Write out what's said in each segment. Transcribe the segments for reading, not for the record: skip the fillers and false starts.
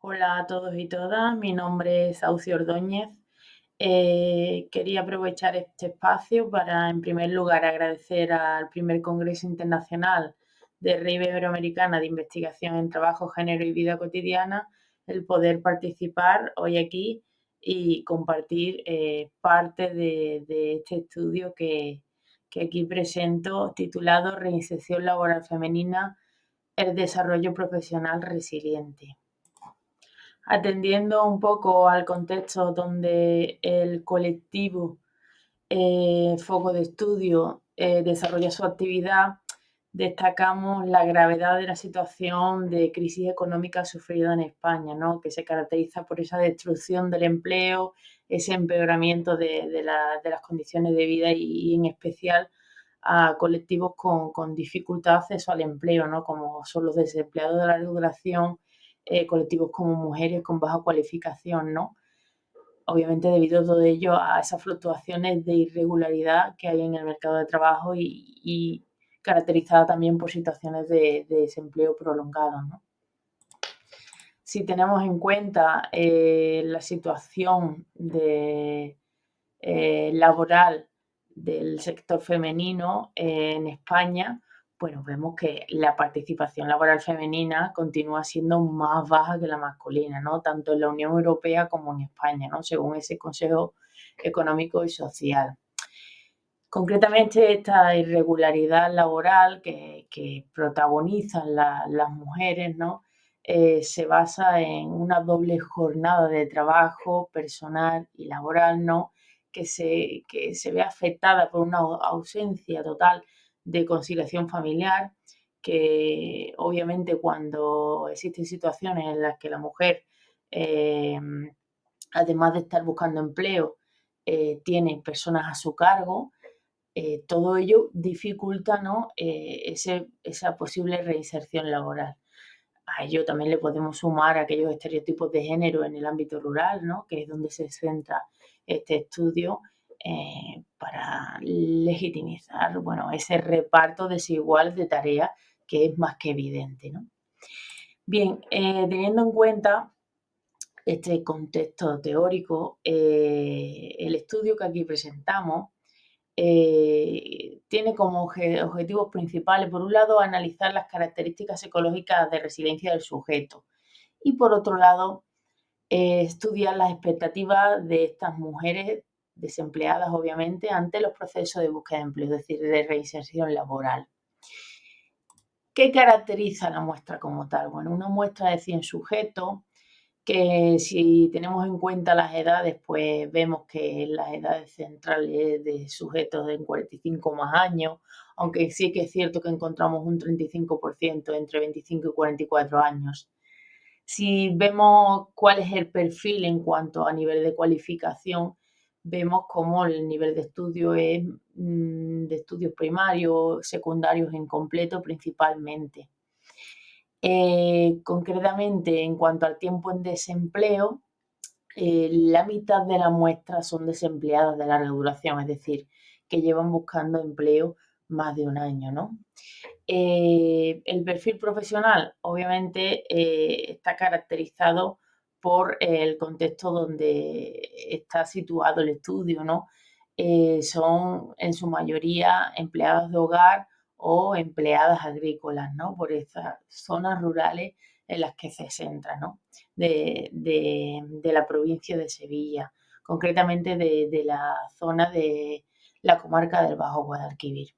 Hola a todos y todas, mi nombre es Auxi Ordóñez. Quería aprovechar este espacio para, en primer lugar, agradecer al primer Congreso Internacional de Red Iberoamericana de Investigación en Trabajo, Género y Vida Cotidiana el poder participar hoy aquí y compartir parte de este estudio que aquí presento, titulado Reinserción laboral femenina, el desarrollo profesional resiliente. Atendiendo un poco al contexto donde el colectivo Foco de Estudio desarrolla su actividad, destacamos la gravedad de la situación de crisis económica sufrida en España, ¿no? Que se caracteriza por esa destrucción del empleo, ese empeoramiento de las condiciones de vida y en especial a colectivos con dificultad de acceso al empleo, ¿no? Como son los desempleados de larga duración, colectivos como mujeres con baja cualificación, ¿no? Obviamente debido a todo ello a esas fluctuaciones de irregularidad que hay en el mercado de trabajo y caracterizada también por situaciones de desempleo prolongado, ¿no? Si tenemos en cuenta la situación laboral del sector femenino en España, bueno, vemos que la participación laboral femenina continúa siendo más baja que la masculina, ¿no? Tanto en la Unión Europea como en España, ¿no? Según ese Consejo Económico y Social. Concretamente, esta irregularidad laboral que protagonizan las mujeres, ¿no? Se basa en una doble jornada de trabajo personal y laboral, ¿no? Que se ve afectada por una ausencia total de conciliación familiar, que obviamente cuando existen situaciones en las que la mujer, eh, además de estar buscando empleo, tiene personas a su cargo, todo ello dificulta, ¿no? Esa posible reinserción laboral. A ello también le podemos sumar aquellos estereotipos de género en el ámbito rural, ¿no? Que es donde se centra este estudio para legitimizar, bueno, ese reparto desigual de tareas que es más que evidente, ¿no? Bien, teniendo en cuenta este contexto teórico, el estudio que aquí presentamos tiene como objetivos principales, por un lado, analizar las características psicológicas de resiliencia del sujeto y, por otro lado, estudiar las expectativas de estas mujeres desempleadas, obviamente, ante los procesos de búsqueda de empleo, es decir, de reinserción laboral. ¿Qué caracteriza la muestra como tal? Bueno, una muestra de 100 sujetos que si tenemos en cuenta las edades, pues vemos que las edades centrales de sujetos de 45 más años, aunque sí que es cierto que encontramos un 35% entre 25 y 44 años. Si vemos cuál es el perfil en cuanto a nivel de cualificación, vemos cómo el nivel de estudio es de estudios primarios, secundarios incompleto principalmente. Concretamente, en cuanto al tiempo en desempleo, la mitad de la muestra son desempleadas de larga duración, es decir, que llevan buscando empleo más de un año, ¿no? El perfil profesional, obviamente, está caracterizado por el contexto donde está situado el estudio, ¿no? Son en su mayoría empleadas de hogar o empleadas agrícolas, ¿no? Por esas zonas rurales en las que se centra, ¿no? De la provincia de Sevilla, concretamente de la zona de la comarca del Bajo Guadalquivir.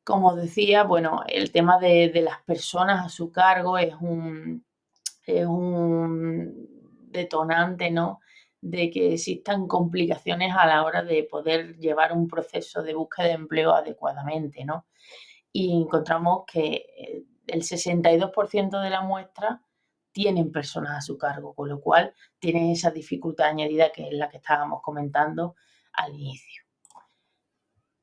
Como decía, bueno, el tema de las personas a su cargo es un detonante, ¿no? De que existan complicaciones a la hora de poder llevar un proceso de búsqueda de empleo adecuadamente, ¿no? Y encontramos que el 62% de la muestra tienen personas a su cargo, con lo cual tienen esa dificultad añadida que es la que estábamos comentando al inicio.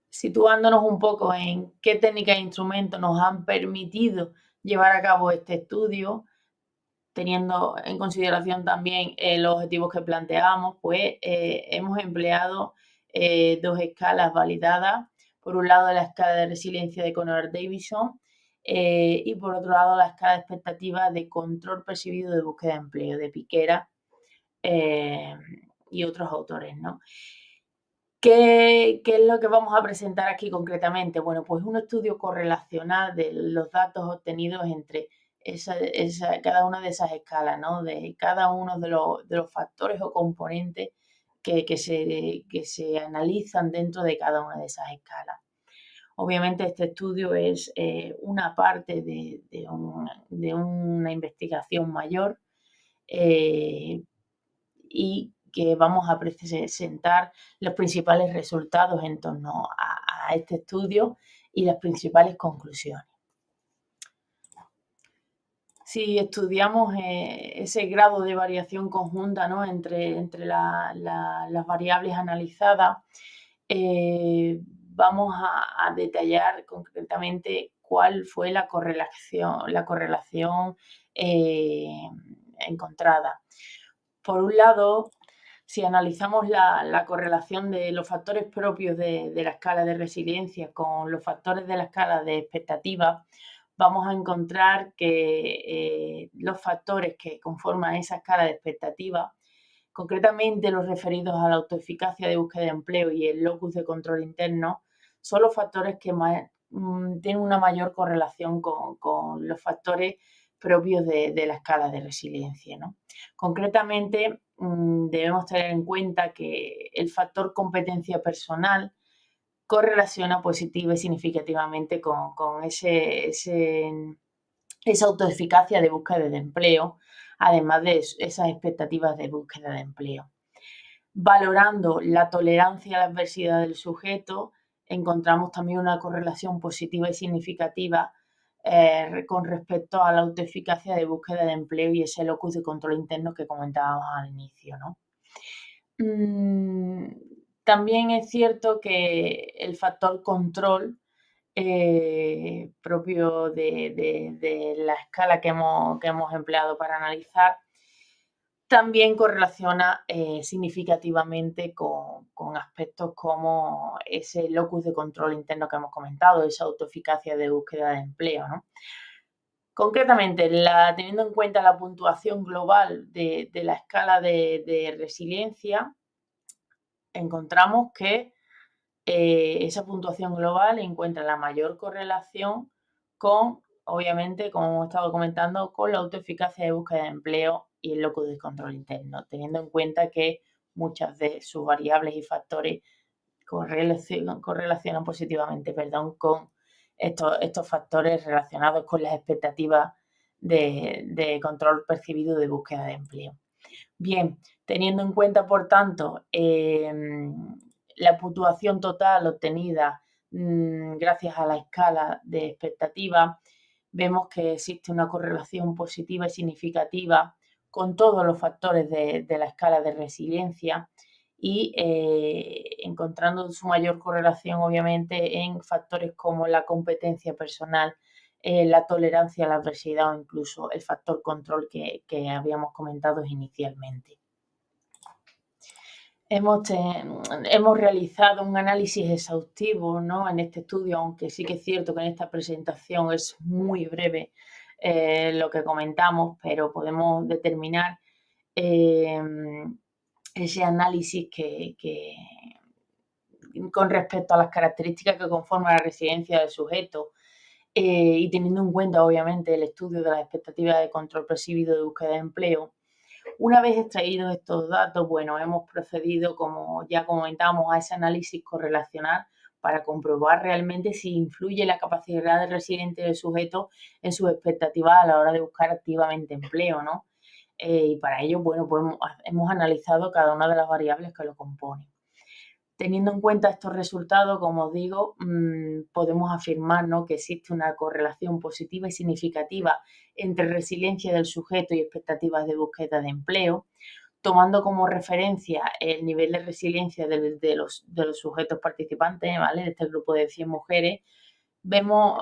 Situándonos un poco en qué técnicas e instrumentos nos han permitido llevar a cabo este estudio, teniendo en consideración también los objetivos que planteamos, pues hemos empleado dos escalas validadas. Por un lado, la escala de resiliencia de Conrad Davidson Y por otro lado, la escala de expectativas de control percibido de búsqueda de empleo, de Piquera y otros autores, ¿no? ¿Qué es lo que vamos a presentar aquí concretamente? Bueno, pues un estudio correlacional de los datos obtenidos entre cada una de esas escalas, ¿no? De cada uno de los factores o componentes que se analizan dentro de cada una de esas escalas. Obviamente este estudio es una parte de una investigación mayor y que vamos a presentar los principales resultados en torno a este estudio y las principales conclusiones. Si estudiamos ese grado de variación conjunta, ¿no? entre las variables analizadas, vamos a detallar concretamente cuál fue la correlación encontrada. Por un lado, si analizamos la correlación de los factores propios de la escala de resiliencia con los factores de la escala de expectativa, vamos a encontrar que los factores que conforman esa escala de expectativa, concretamente los referidos a la autoeficacia de búsqueda de empleo y el locus de control interno, son los factores que tienen una mayor correlación con los factores propios de la escala de resiliencia, ¿no? Concretamente, debemos tener en cuenta que el factor competencia personal correlaciona positiva y significativamente con esa autoeficacia de búsqueda de empleo, además de esas expectativas de búsqueda de empleo. Valorando la tolerancia a la adversidad del sujeto, encontramos también una correlación positiva y significativa con respecto a la autoeficacia de búsqueda de empleo y ese locus de control interno que comentábamos al inicio, ¿no? También es cierto que el factor control propio de la escala que hemos empleado para analizar también correlaciona significativamente con aspectos como ese locus de control interno que hemos comentado, esa autoeficacia de búsqueda de empleo, ¿no? Concretamente, teniendo en cuenta la puntuación global de la escala de resiliencia, encontramos que esa puntuación global encuentra la mayor correlación con, obviamente, como hemos estado comentando, con la autoeficacia de búsqueda de empleo y el locus de control interno, teniendo en cuenta que muchas de sus variables y factores correlacionan positivamente, con estos factores relacionados con las expectativas de control percibido de búsqueda de empleo. Bien, teniendo en cuenta, por tanto, la puntuación total obtenida gracias a la escala de expectativa, vemos que existe una correlación positiva y significativa con todos los factores de la escala de resiliencia y encontrando su mayor correlación, obviamente, en factores como la competencia personal, la tolerancia a la adversidad o incluso el factor control que habíamos comentado inicialmente. Hemos realizado un análisis exhaustivo, ¿no? En este estudio, aunque sí que es cierto que en esta presentación es muy breve lo que comentamos, pero podemos determinar ese análisis con respecto a las características que conforman la residencia del sujeto y teniendo en cuenta, obviamente, el estudio de las expectativas de control percibido de búsqueda de empleo. Una vez extraídos estos datos, bueno, hemos procedido, como ya comentábamos, a ese análisis correlacional para comprobar realmente si influye la capacidad de resiliente del sujeto en sus expectativas a la hora de buscar activamente empleo, ¿no? Y para ello, bueno, pues hemos analizado cada una de las variables que lo componen. Teniendo en cuenta estos resultados, como os digo, podemos afirmar, ¿no?, que existe una correlación positiva y significativa entre resiliencia del sujeto y expectativas de búsqueda de empleo, tomando como referencia el nivel de resiliencia de los sujetos participantes, ¿vale?, de este grupo de 100 mujeres, vemos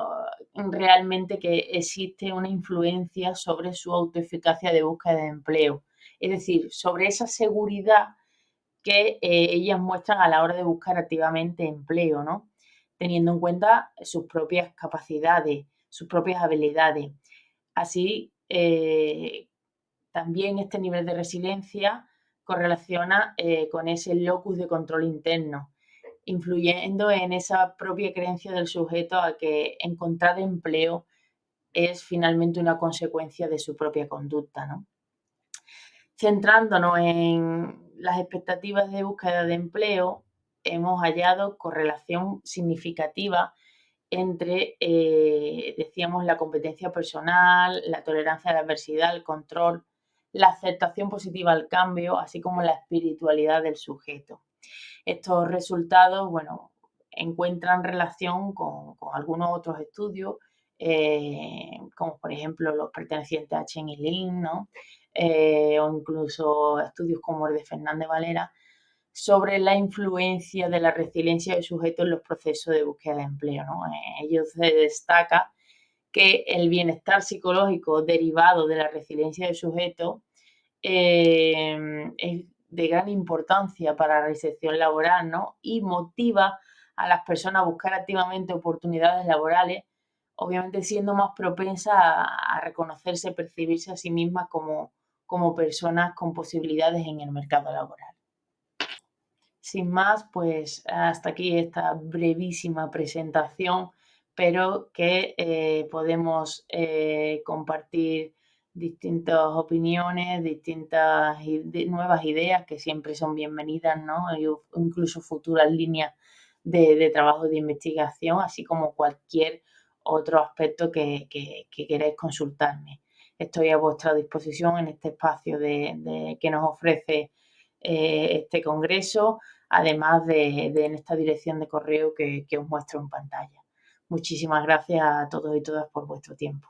realmente que existe una influencia sobre su autoeficacia de búsqueda de empleo, es decir, sobre esa seguridad que ellas muestran a la hora de buscar activamente empleo, ¿no? Teniendo en cuenta sus propias capacidades, sus propias habilidades. Así, también este nivel de resiliencia correlaciona con ese locus de control interno, influyendo en esa propia creencia del sujeto a que encontrar empleo es finalmente una consecuencia de su propia conducta, ¿no? Centrándonos en las expectativas de búsqueda de empleo, hemos hallado correlación significativa entre, decíamos, la competencia personal, la tolerancia a la adversidad, el control, la aceptación positiva al cambio, así como la espiritualidad del sujeto. Estos resultados, bueno, encuentran relación con algunos otros estudios, como por ejemplo los pertenecientes a Chen y Lin, ¿no? O incluso estudios como el de Fernández Valera, sobre la influencia de la resiliencia del sujeto en los procesos de búsqueda de empleo, ¿no? Ellos se destaca que el bienestar psicológico derivado de la resiliencia del sujeto es de gran importancia para la reinserción laboral, ¿no? Y motiva a las personas a buscar activamente oportunidades laborales, obviamente siendo más propensas a reconocerse, percibirse a sí mismas como personas con posibilidades en el mercado laboral. Sin más, pues hasta aquí esta brevísima presentación, pero que podemos compartir distintas opiniones, distintas nuevas ideas que siempre son bienvenidas, ¿no? Incluso futuras líneas de trabajo de investigación, así como cualquier otro aspecto que queráis consultarme. Estoy a vuestra disposición en este espacio que nos ofrece este congreso, además de en esta dirección de correo que os muestro en pantalla. Muchísimas gracias a todos y todas por vuestro tiempo.